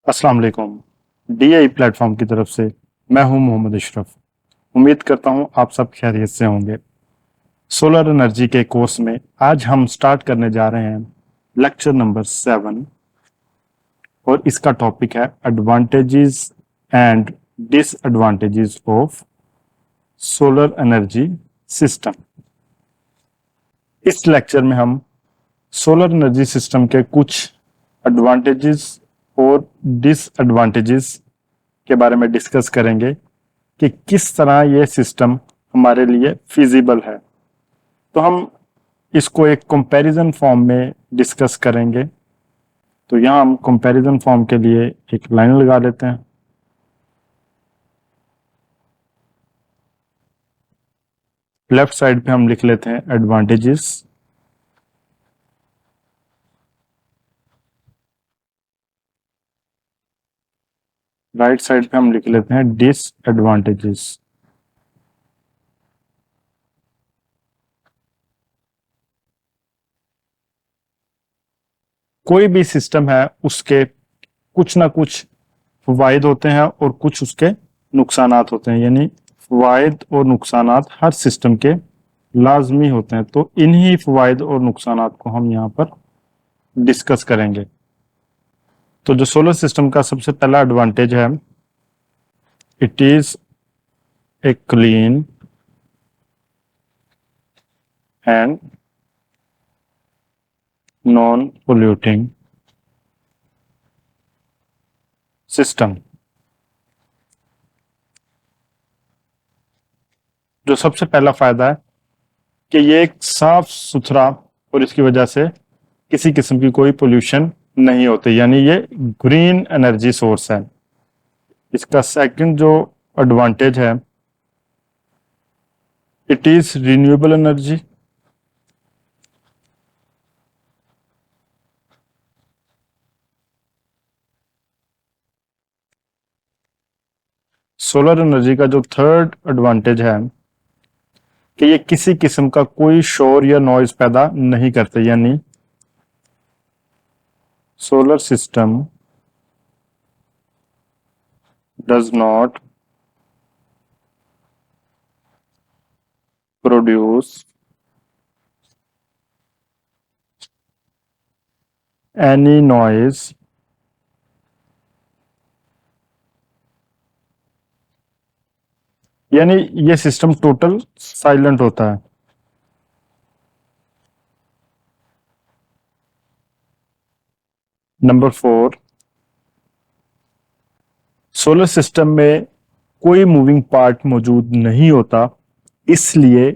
अस्सलाम वालेकुम। DI platform की तरफ से मैं हूं मोहम्मद अशरफ। उम्मीद करता हूं आप सब खैरियत से होंगे। सोलर एनर्जी के कोर्स में आज हम स्टार्ट करने जा रहे हैं लेक्चर नंबर 7 और इसका टॉपिक है advantages and disadvantages of solar energy system. इस लेक्चर में हम सोलर एनर्जी सिस्टम के कुछ एडवांटेजेस और डिसएडवांटेजेस के बारे में डिस्कस करेंगे कि किस तरह ये सिस्टम हमारे लिए फिजिबल है। तो हम इसको एक कंपैरिजन फॉर्म में डिस्कस करेंगे। तो यहाँ हम कंपैरिजन फॉर्म के लिए एक लाइन लगा लेते हैं। लेफ्ट साइड पे हम लिख लेते हैं एडवांटेजेस, राइट साइड पे हम लिख लेते हैं डिसएडवांटेजेस। कोई भी सिस्टम है उसके कुछ ना कुछ फवायद होते हैं और कुछ उसके नुकसानात होते हैं, यानी फवायद और नुकसानात हर सिस्टम के लाजमी होते हैं। तो इन्हीं फवायद और नुकसानात को हम यहाँ पर डिस्कस करेंगे। तो जो सोलर सिस्टम का सबसे पहला एडवांटेज है, it is a clean and non polluting system. जो सबसे पहला फायदा है कि ये एक साफ सुथरा और इसकी वजह से किसी किस्म की कोई पोल्यूशन नहीं होती, यानी ये ग्रीन एनर्जी सोर्स है। इसका सेकंड जो एडवांटेज है, it is renewable energy. Solar energy का जो थर्ड एडवांटेज है कि ये किसी किस्म का कोई शोर या नॉइज पैदा नहीं करते, यानी solar system does not produce any noise यानी ये सिस्टम टोटल साइलेंट होता है। नंबर 4, सोलर सिस्टम में कोई मूविंग पार्ट मौजूद नहीं होता, इसलिए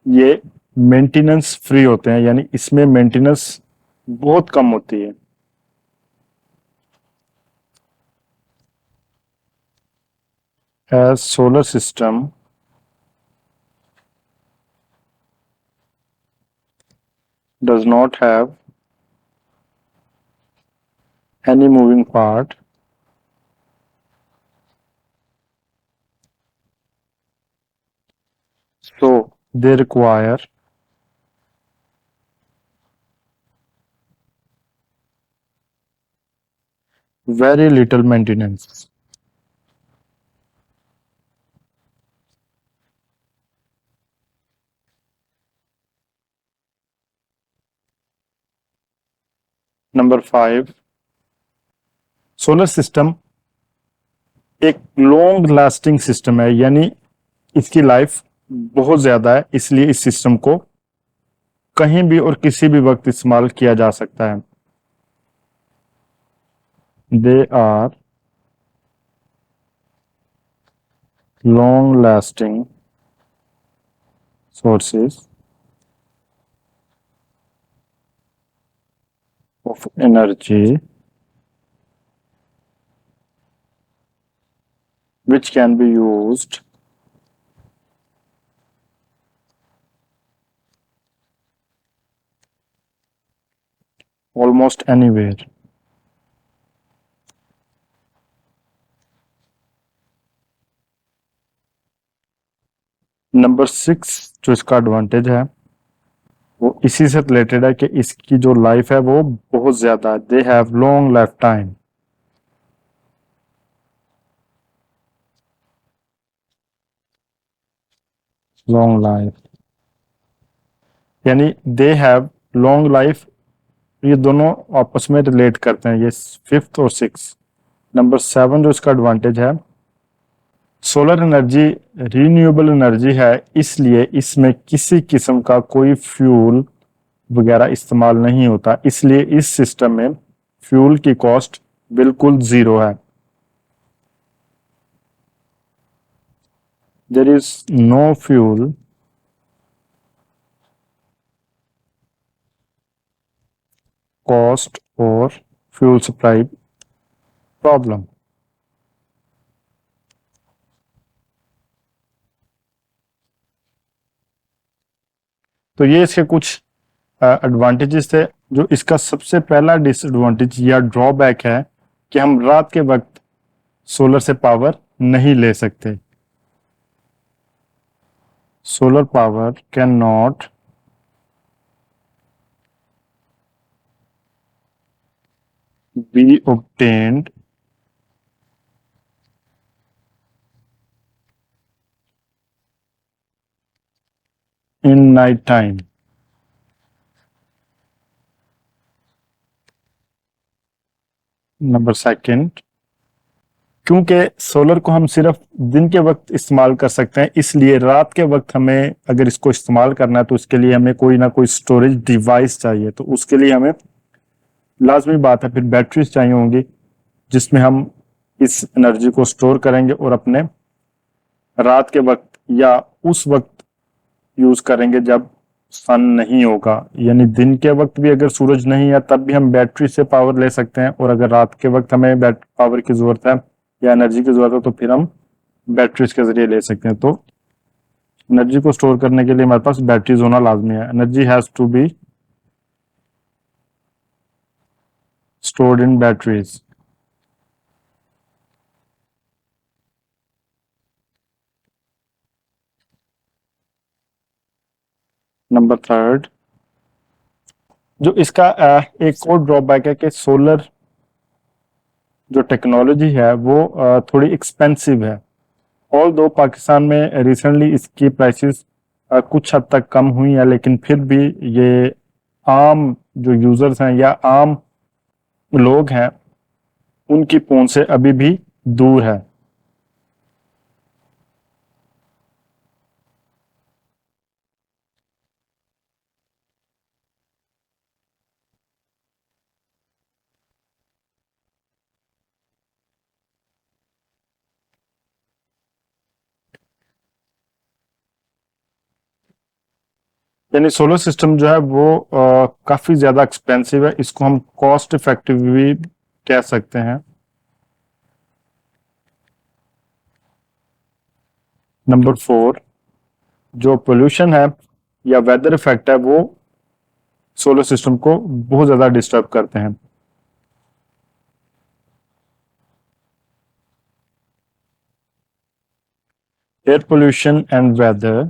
ये मेंटेनेंस फ्री होते हैं, यानी इसमें मेंटेनेंस बहुत कम होती है। as solar system does not have any moving part, so they require very little maintenance. Number 5, solar system एक लॉन्ग लास्टिंग सिस्टम है, यानी इसकी लाइफ बहुत ज्यादा है, इसलिए इस सिस्टम को कहीं भी और किसी भी वक्त इस्तेमाल किया जा सकता है। They are long lasting sources of energy which can be used almost anywhere. नंबर 6 जो इसका एडवांटेज है वो इसी से रिलेटेड है कि इसकी जो लाइफ है वो बहुत ज्यादा है। They have long life time. Long life, यानी दे हैव लॉन्ग लाइफ, ये दोनों आपस में रिलेट करते हैं, ये फिफ्थ और सिक्स। नंबर 7 जो इसका एडवांटेज है, सोलर एनर्जी रीन्यूएबल एनर्जी है, इसलिए इसमें किसी किस्म का कोई फ्यूल वगैरह इस्तेमाल नहीं होता, इसलिए इस सिस्टम में फ्यूल की कॉस्ट बिल्कुल जीरो है। There is no fuel cost और फ्यूल सप्लाई प्रॉब्लम। तो ये इसके कुछ एडवांटेजेस थे। जो इसका सबसे पहला डिसएडवांटेज या ड्रॉबैक है कि हम रात के वक्त सोलर से पावर नहीं ले सकते। Solar power can not be obtained in night time। Number second, क्योंकि सोलर को हम सिर्फ दिन के वक्त इस्तेमाल कर सकते हैं, इसलिए रात के वक्त हमें अगर इसको इस्तेमाल करना है तो उसके लिए हमें कोई ना कोई स्टोरेज डिवाइस चाहिए, तो उसके लिए हमें लाजमी बात है फिर बैटरीज चाहिए होंगी जिसमें हम इस एनर्जी को स्टोर करेंगे और अपने रात के वक्त या उस वक्त यूज करेंगे जब सन नहीं होगा। यानी दिन के वक्त भी अगर सूरज नहीं है तब भी हम बैटरी से पावर ले सकते हैं, और अगर रात के वक्त हमें पावर की जरूरत है या एनर्जी की जरूरत है तो फिर हम बैटरीज के जरिए ले सकते हैं। तो एनर्जी को स्टोर करने के लिए हमारे पास बैटरीज होना लाजमी है। Energy has to be stored in batteries. Number third, जो इसका एक और ड्रॉबैक है कि सोलर जो टेक्नोलॉजी है वो थोड़ी एक्सपेंसिव है। ऑल दो पाकिस्तान में रिसेंटली इसकी प्राइसेस कुछ हद तक कम हुई है, लेकिन फिर भी ये आम जो यूजर्स हैं या आम लोग हैं उनकी पहुंच से अभी भी दूर है। यानी सोलर सिस्टम जो है वो काफी ज्यादा एक्सपेंसिव है, इसको हम कॉस्ट इफेक्टिव भी कह सकते हैं। नंबर 4, जो पोल्यूशन है या वेदर इफेक्ट है वो सोलर सिस्टम को बहुत ज्यादा डिस्टर्ब करते हैं। Air pollution and weather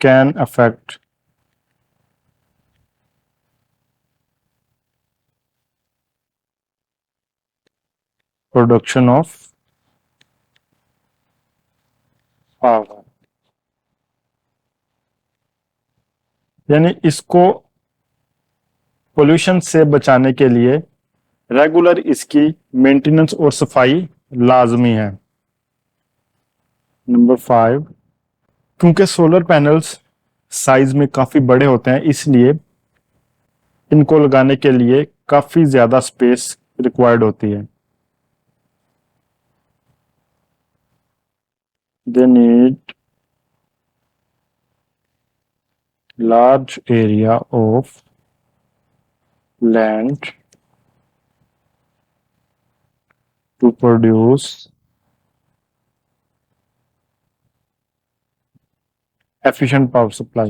can affect production of power। यानी इसको पोल्यूशन से बचाने के लिए रेगुलर इसकी मेंटेनेंस और सफाई लाजमी है। नंबर 5, क्योंकि सोलर पैनल्स साइज में काफी बड़े होते हैं इसलिए इनको लगाने के लिए काफी ज्यादा स्पेस रिक्वायर्ड होती है। They need large area of land to produce efficient power supply।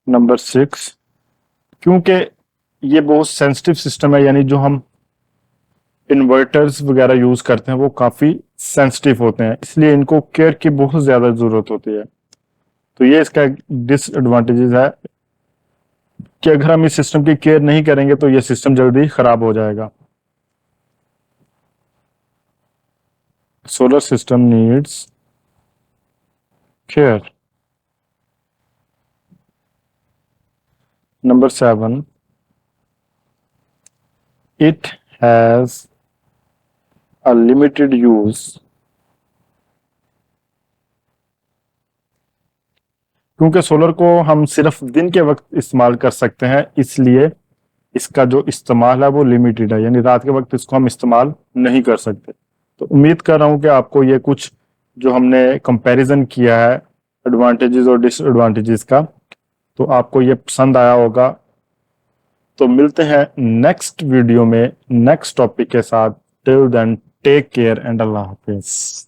Number 6, क्योंकि ये बहुत सेंसिटिव सिस्टम है, यानी जो हम इन्वर्टर्स वगैरह यूज करते हैं वो काफी सेंसिटिव होते हैं, इसलिए इनको केयर की बहुत ज्यादा जरूरत होती है। तो ये इसका डिसएडवांटेजेस है कि अगर हम इस सिस्टम की केयर नहीं करेंगे तो ये सिस्टम जल्दी खराब हो जाएगा। Solar system needs care. Number 7, it has a limited use क्योंकि सोलर को हम सिर्फ दिन के वक्त इस्तेमाल कर सकते हैं, इसलिए इसका जो इस्तेमाल है वो लिमिटेड है, यानी रात के वक्त इसको हम इस्तेमाल नहीं कर सकते। तो उम्मीद कर रहा हूं कि आपको ये कुछ जो हमने कंपैरिजन किया है एडवांटेजेस और डिसएडवांटेजेस का, तो आपको ये पसंद आया होगा। तो मिलते हैं नेक्स्ट वीडियो में नेक्स्ट टॉपिक के साथ। Till then take care and अल्लाह हाफिज।